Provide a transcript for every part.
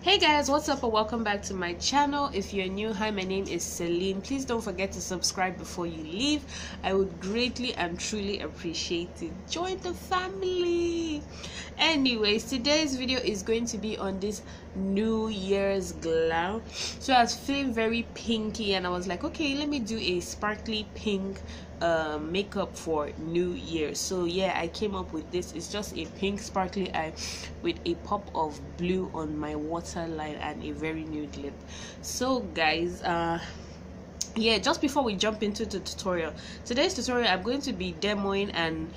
Hey guys, what's up and welcome back to my channel. If you're new, hi, my name is Celine. Please don't forget to subscribe before you leave. I would greatly and truly appreciate it. Join the family. Anyways, today's video is going to be on this New Year's glam. So I was feeling very pinky and I was like, okay, let me do a sparkly pink makeup for New Year. So yeah, I came up with this. It's just a pink sparkly eye with a pop of blue on my waterline and a very nude lip. So guys, yeah, just before we jump into the tutorial, today's tutorial I'm going to be demoing and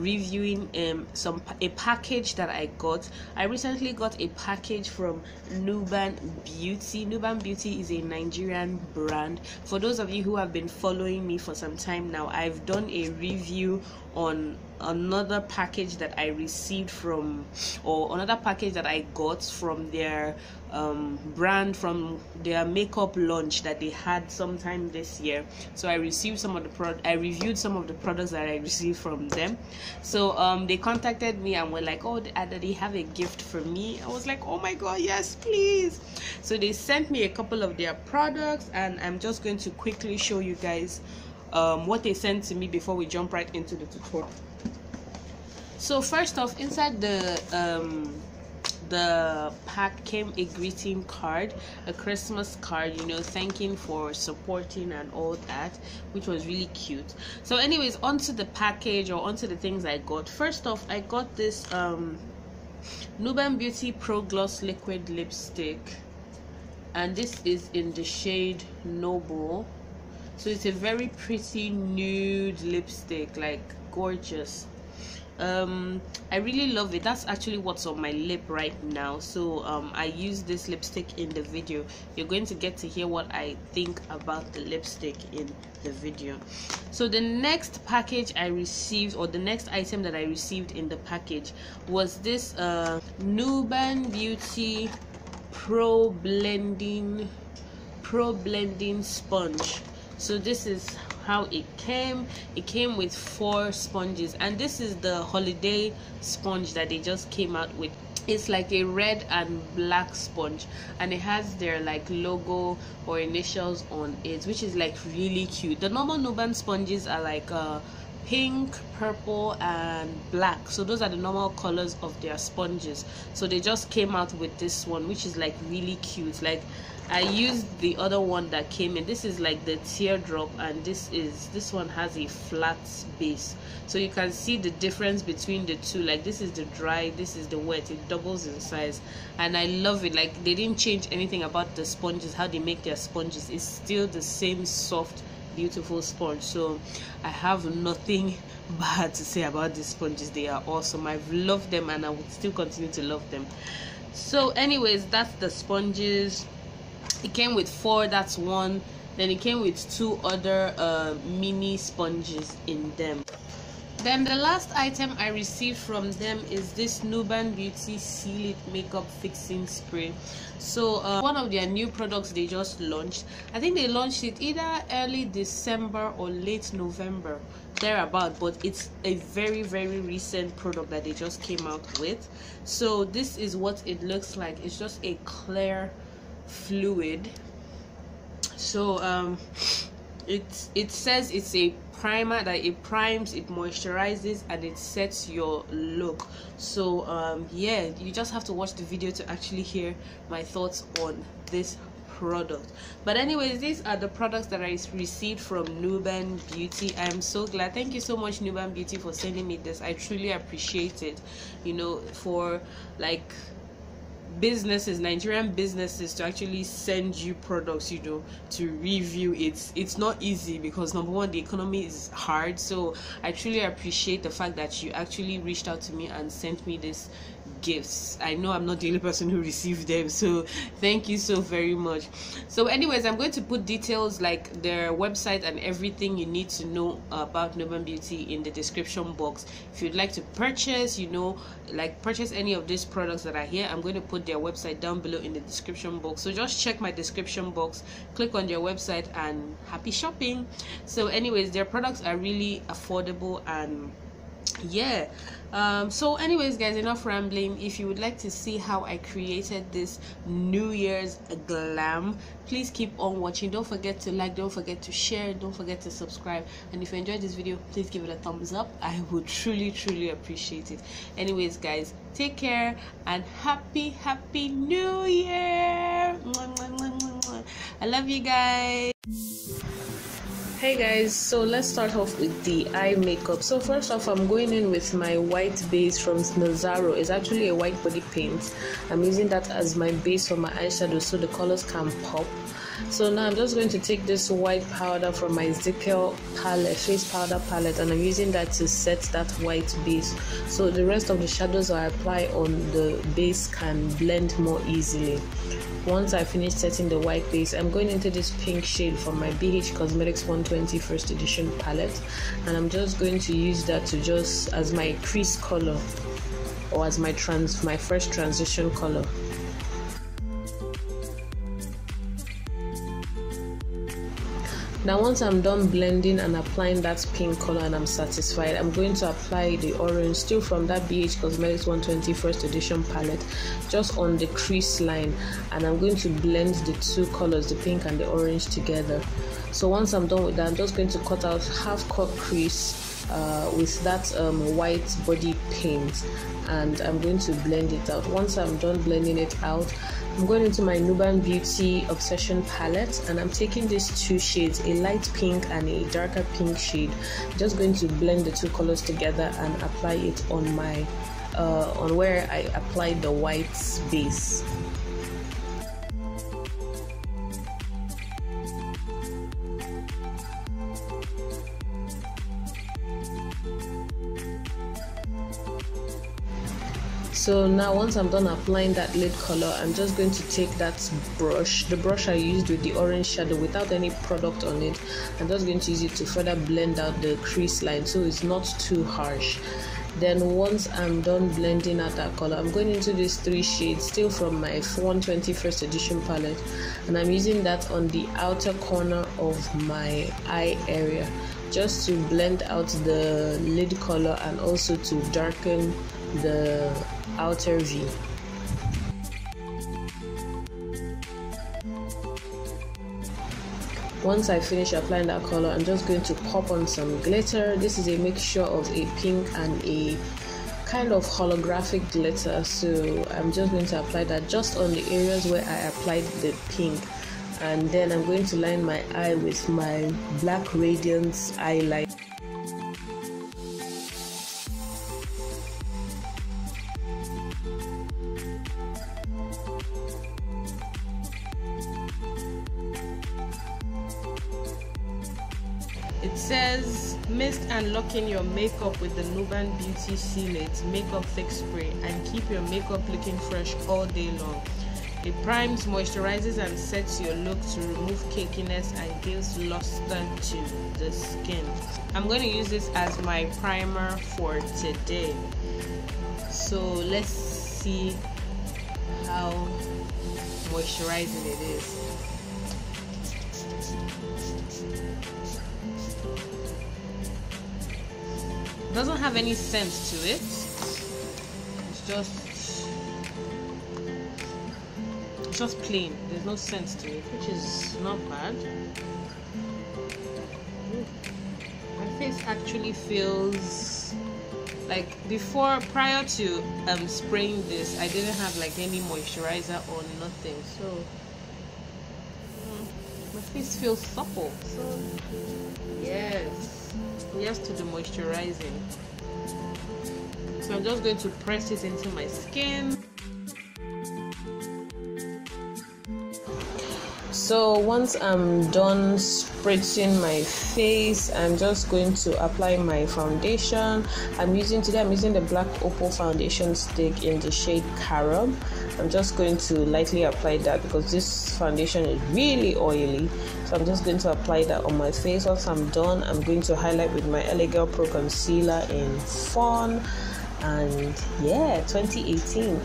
reviewing a package that I got. I recently got a package from Nuban Beauty. Nuban Beauty is a Nigerian brand. For those of you who have been following me for some time now, I've done a review on another package that I received from, or another package that I got from their brand, from their makeup launch that they had sometime this year. So I received some of the I reviewed some of the products that I received from them. So they contacted me and were like, oh, they have a gift for me. I was like, oh my god, yes please. So they sent me a couple of their products and I'm just going to quickly show you guys what they sent to me before we jump right into the tutorial. So first off, inside the pack came a greeting card, a Christmas card, you know, thanking for supporting and all that, which was really cute. So anyways, onto the package, or onto the things I got. First off, I got this Nuban Beauty Pro Gloss liquid lipstick, and this is in the shade Noble. So it's a very pretty nude lipstick, like gorgeous. I really love it. That's actually what's on my lip right now. So I use this lipstick in the video. You're going to get to hear what I think about the lipstick in the video. So the next package I received, or the next item that I received in the package, was this Nuban Beauty Pro Blending Sponge. So this is how it came. It came with 4 sponges, and this is the holiday sponge that they just came out with. It's like a red and black sponge, and it has their like logo or initials on it, which is like really cute. The normal Nuban sponges are like pink, purple and black. So those are the normal colors of their sponges. So they just came out with this one, which is like really cute. Like I used the other one that came in. This is like the teardrop, and this one has a flat base. So you can see the difference between the two. Like this is the dry, this is the wet. It doubles in size, and I love it. Like they didn't change anything about the sponges, how they make their sponges. It's still the same soft, beautiful sponge. So I have nothing bad to say about these sponges. They are awesome. I've loved them and I would still continue to love them. So anyways, that's the sponges. It came with 4, that's one. Then it came with 2 other mini sponges in them. Then the last item I received from them is this Nuban Beauty Seal It Makeup Fixing Spray. So one of their new products they just launched. I think they launched it either early December or late November, thereabout, but it's a very recent product that they just came out with. So this is what it looks like. It's just a clear fluid. So it says it's a primer that it primes, it moisturizes, and it sets your look. So yeah, you just have to watch the video to actually hear my thoughts on this product. But anyways, these are the products that I received from Nuban Beauty. I am so glad. Thank you so much, Nuban Beauty, for sending me this. I truly appreciate it. You know, for like businesses, Nigerian businesses, to actually send you products, you know, to review. It's not easy, because number one, the economy is hard. So I truly appreciate the fact that you actually reached out to me and sent me this gifts. I know I'm not the only person who received them, so thank you so very much. So anyways, I'm going to put details like their website and everything you need to know about Nuban Beauty in the description box. If you'd like to purchase, you know, like purchase any of these products that are here, I'm going to put their website down below in the description box. So just check my description box, click on their website, and happy shopping. So anyways, their products are really affordable and yeah. So anyways guys, enough rambling. If you would like to see how I created this New Year's glam, please keep on watching. Don't forget to like, don't forget to share, don't forget to subscribe, and if you enjoyed this video, please give it a thumbs up. I would truly appreciate it. Anyways guys, take care and happy New Year. I love you guys. Hey guys, so let's start off with the eye makeup. So first off, I'm going in with my white base from Nazaro. It's actually a white body paint. I'm using that as my base for my eyeshadow so the colors can pop. So now I'm just going to take this white powder from my Ezekiel palette, face powder palette, and I'm using that to set that white base so the rest of the shadows I apply on the base can blend more easily. Once I finish setting the white base, I'm going into this pink shade from my BH Cosmetics 120 first edition palette, and I'm just going to use that to just as my crease color or as my first transition color. Now once I'm done blending and applying that pink color and I'm satisfied, I'm going to apply the orange still from that BH Cosmetics 120 first edition palette just on the crease line, and I'm going to blend the two colors, the pink and the orange, together. So once I'm done with that, I'm just going to cut out half cut crease with that white body paint, and I'm going to blend it out. Once I'm done blending it out, I'm going into my Nuban Beauty Obsession palette, and I'm taking these two shades, a light pink and a darker pink shade. I'm just going to blend the two colors together and apply it on my on where I applied the white base. So now once I'm done applying that lid color, I'm just going to take that brush, the brush I used with the orange shadow without any product on it. I'm just going to use it to further blend out the crease line so it's not too harsh. Then once I'm done blending out that color, I'm going into these three shades still from my 120 first edition palette, and I'm using that on the outer corner of my eye area just to blend out the lid color and also to darken the outer V. Once I finish applying that color, I'm just going to pop on some glitter. This is a mixture of a pink and a kind of holographic glitter, so I'm just going to apply that just on the areas where I applied the pink, and then I'm going to line my eye with my Black Radiance eyeliner. It says mist and lock in your makeup with the Nuban Beauty Seal It Makeup Fix Spray and keep your makeup looking fresh all day long. It primes, moisturizes and sets your look to remove cakiness and gives luster to the skin. I'm going to use this as my primer for today. So let's see how moisturizing it is. Doesn't have any scent to it. It's just plain. There's no scent to it, which is not bad. My face actually feels like prior to spraying this, I didn't have like any moisturizer or nothing, so my face feels supple. So yes to the moisturizing. So I'm just going to press it into my skin. So once I'm done spritzing my face, I'm just going to apply my foundation. Today I'm using the Black Opal foundation stick in the shade Carob. I'm just going to lightly apply that because this foundation is really oily. So I'm just going to apply that on my face. Once I'm done, I'm going to highlight with my LA Girl Pro Concealer in Fawn. And yeah, 2018.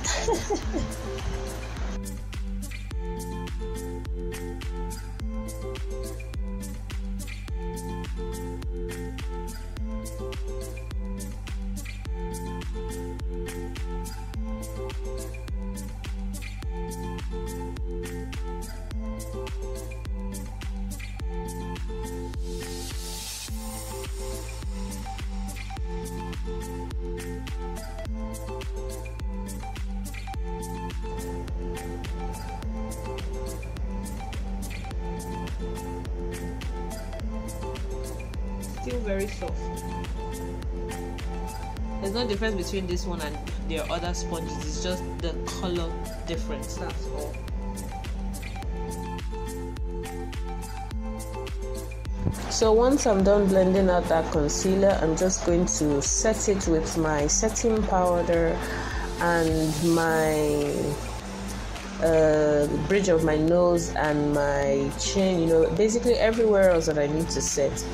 feel very soft. There's no difference between this one and their other sponges. It's just the color difference, that's all. So once I'm done blending out that concealer, I'm just going to set it with my setting powder and my bridge of my nose and my chin, basically everywhere else that I need to set.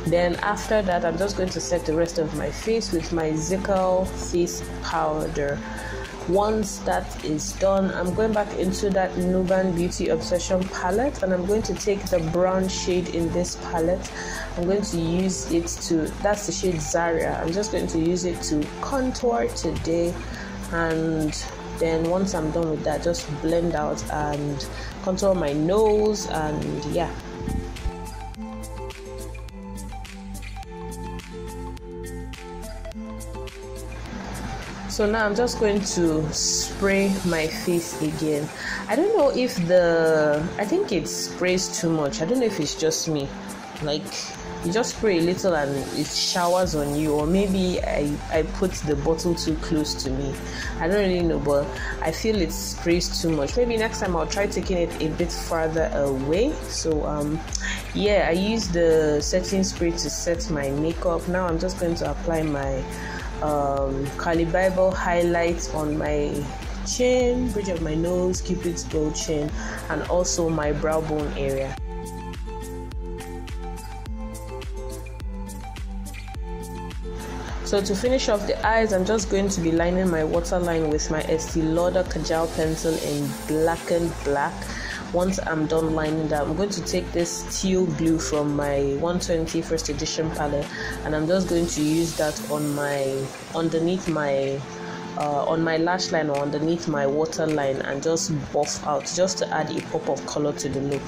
Then after that, I'm just going to set the rest of my face with my Zical face powder. Once that is done, I'm going back into that Nuban Beauty Obsession palette, and I'm going to take the brown shade in this palette. I'm going to use it to, that's the shade Zaria. I'm just going to use it to contour today, and then once I'm done with that, just blend out and contour my nose, and yeah. So now I'm just going to spray my face again. I don't know if I think it sprays too much. I don't know if it's just me. Like, you just spray a little and it showers on you, or maybe I put the bottle too close to me. I don't really know, but I feel it sprays too much. Maybe next time I'll try taking it a bit farther away. So yeah, I use the setting spray to set my makeup. Now I'm just going to apply my Kali Bible highlights on my chin, bridge of my nose, Cupid's bow chin, and also my brow bone area. So to finish off the eyes, I'm just going to be lining my waterline with my Estee Lauder Kajal pencil in Blackened Black. Once I'm done lining that, I'm going to take this teal blue from my 120 first edition palette, and I'm just going to use that on underneath my on my lash line or underneath my waterline, and just buff out just to add a pop of color to the look.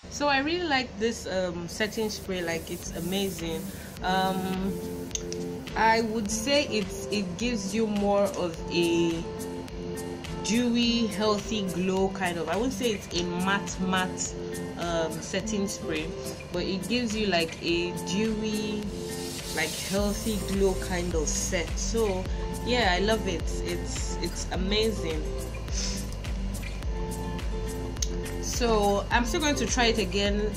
So I really like this setting spray. Like, it's amazing. I would say it gives you more of a dewy, healthy glow kind of. I wouldn't say it's a matte setting spray, but it gives you like a dewy, like healthy glow kind of set. So yeah, I love it. It's amazing. So I'm still going to try it again,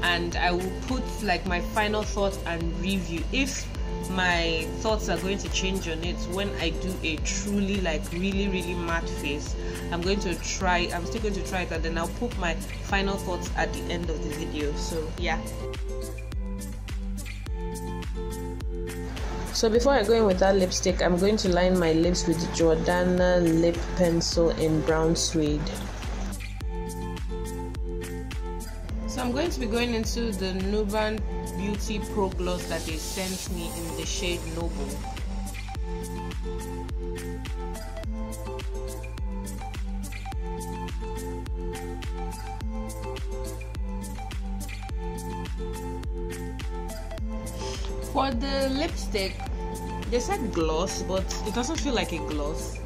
and I will put like my final thoughts and review. If my thoughts are going to change on it when I do a truly like really matte face, I'm still going to try it, and then I'll put my final thoughts at the end of the video. So yeah. So before I go in with that lipstick, I'm going to line my lips with the Jordana lip pencil in brown suede. So I'm going to be going into the Nuban Beauty Pro Gloss that they sent me in the shade Noble. For the lipstick, they said gloss, but it doesn't feel like a gloss.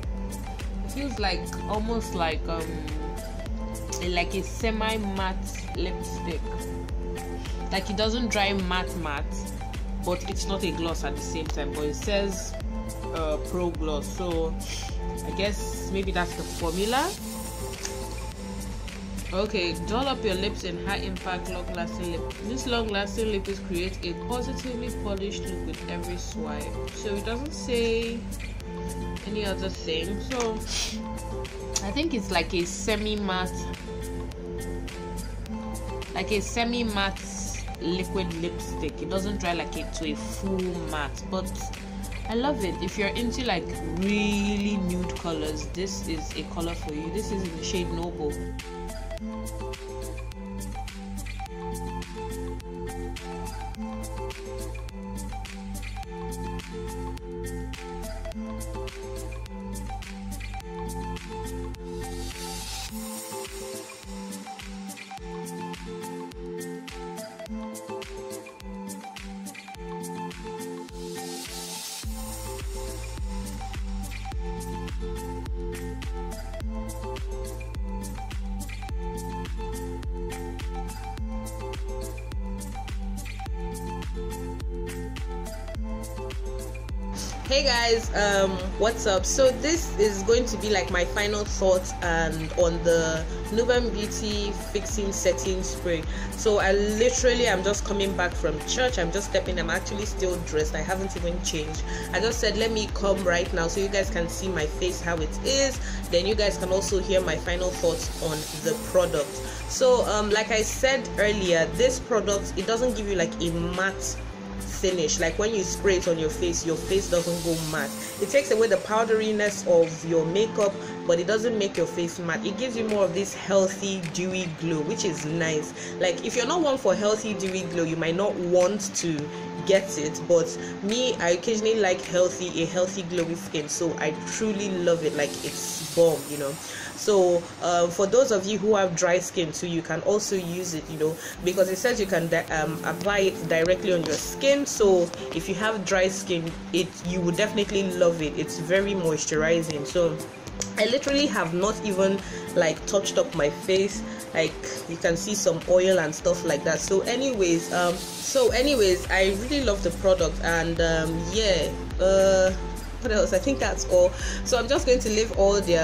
It feels like almost like a semi-matte lipstick. Like, it doesn't dry matte, but it's not a gloss at the same time. But it says Pro Gloss, so I guess maybe that's the formula. Okay, doll up your lips in high impact long lasting lip. This long lasting lip is create a positively polished look with every swipe. So it doesn't say any other thing. So I think it's like a semi-matte liquid lipstick. It doesn't dry like it to a full matte, but I love it. If you're into like really nude colors, this is a color for you. This is in the shade Noble. Hey guys, what's up? So this is going to be like my final thoughts and on the Nuban Beauty fixing setting spray. So I literally am just coming back from church. I'm just stepping. I'm actually still dressed. I haven't even changed. I just said let me come right now so you guys can see my face, how it is. Then you guys can also hear my final thoughts on the product. So like I said earlier, this product, it doesn't give you like a matte finish. Like when you spray it on your face doesn't go matte. It takes away the powderiness of your makeup, but it doesn't make your face matte. It gives you more of this healthy dewy glow, which is nice. Like if you're not one for healthy dewy glow, you might not want to get it, but me, I occasionally like a healthy glowy skin, so I truly love it. Like it's bomb, you know. So for those of you who have dry skin too, you can also use it, you know, because it says you can apply it directly on your skin. So if you have dry skin, you would definitely love it. It's very moisturizing. So I literally have not even like touched up my face. Like you can see some oil and stuff like that. So anyways, I really love the product, and yeah, what else? I think that's all. So I'm just going to leave all the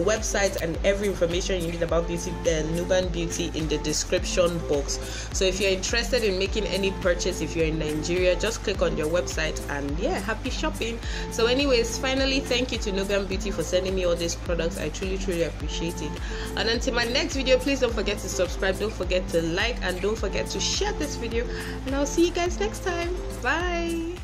website and every information you need about Nuban Beauty in the description box. So if you're interested in making any purchase, if you're in Nigeria, just click on your website, and yeah, happy shopping. So anyways, finally, thank you to Nuban Beauty for sending me all these products. I truly appreciate it. And until my next video, please don't forget to subscribe, don't forget to like, and don't forget to share this video, and I'll see you guys next time. Bye.